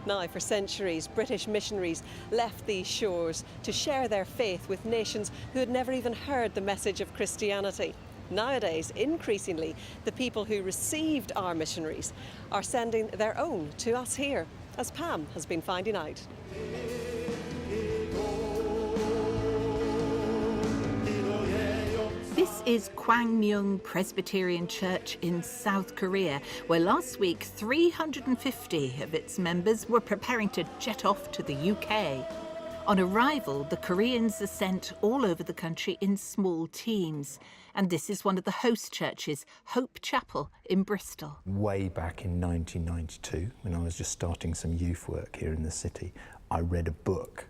Now, for centuries, British missionaries left these shores to share their faith with nations who had never even heard the message of Christianity. Nowadays, increasingly, the people who received our missionaries are sending their own to us here, as Pam has been finding out. This is Kwangmyung Presbyterian Church in South Korea, where last week 350 of its members were preparing to jet off to the UK. On arrival, the Koreans are sent all over the country in small teams. And this is one of the host churches, Hope Chapel in Bristol. Way back in 1992, when I was just starting some youth work here in the city, I read a book,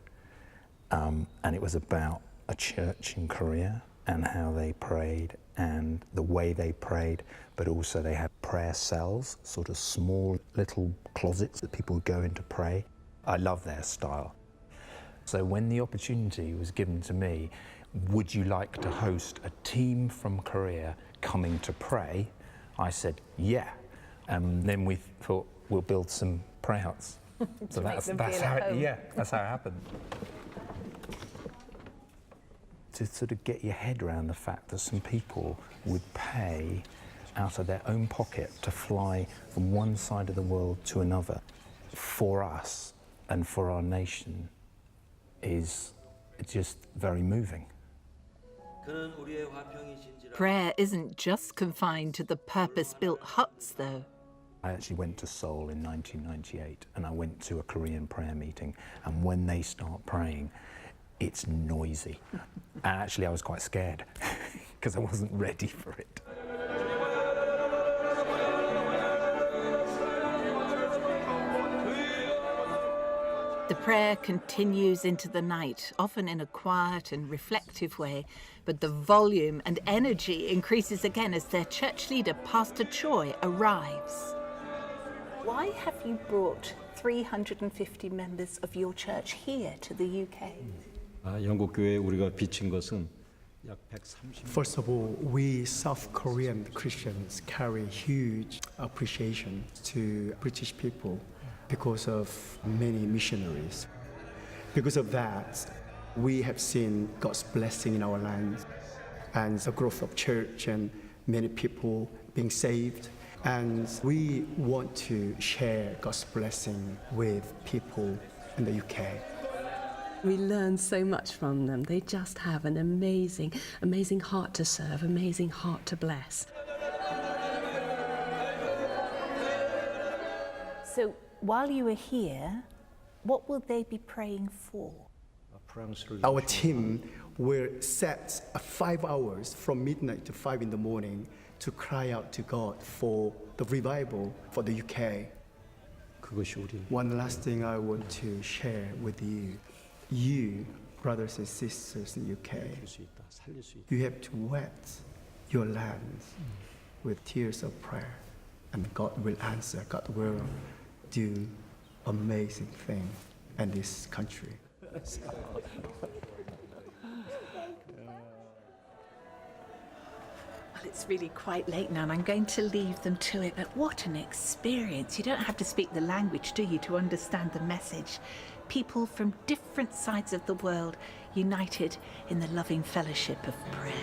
and it was about a church in Korea and how they prayed and the way they prayed, but also they had prayer cells, sort of small little closets that people would go in to pray. I love their style. So when the opportunity was given to me, would you like to host a team from Korea coming to pray? I said, yeah. And then we thought, we'll build some prayer huts. So that's how it happened. To sort of get your head around the fact that some people would pay out of their own pocket to fly from one side of the world to another for us and for our nation is just very moving. Prayer isn't just confined to the purpose-built huts, though. I actually went to Seoul in 1998 and I went to a Korean prayer meeting, and when they start praying, it's noisy. And actually I was quite scared because I wasn't ready for it. The prayer continues into the night, often in a quiet and reflective way, but the volume and energy increases again as their church leader, Pastor Choi, arrives. Why have you brought 350 members of your church here to the UK? 영국 교회에 우리가 비친 것은 약 130. First of all, we South Korean Christians carry huge appreciation to British people because of many missionaries. Because of that, we have seen God's blessing in our land and the growth of church and many people being saved. And we want to share God's blessing with people in the UK. We learn so much from them. They just have an amazing, amazing heart to serve, amazing heart to bless. So while you are here, what will they be praying for? Our team will set 5 hours from midnight to 5 in the morning to cry out to God for the revival for the UK. One last thing I want to share with you. You, brothers and sisters in the UK, you have to wet your lands with tears of prayer, and God will answer. God will do amazing thing in this country. Well, it's really quite late now and I'm going to leave them to it, but what an experience. You don't have to speak the language, do you, to understand the message? People from different sides of the world united in the loving fellowship of prayer.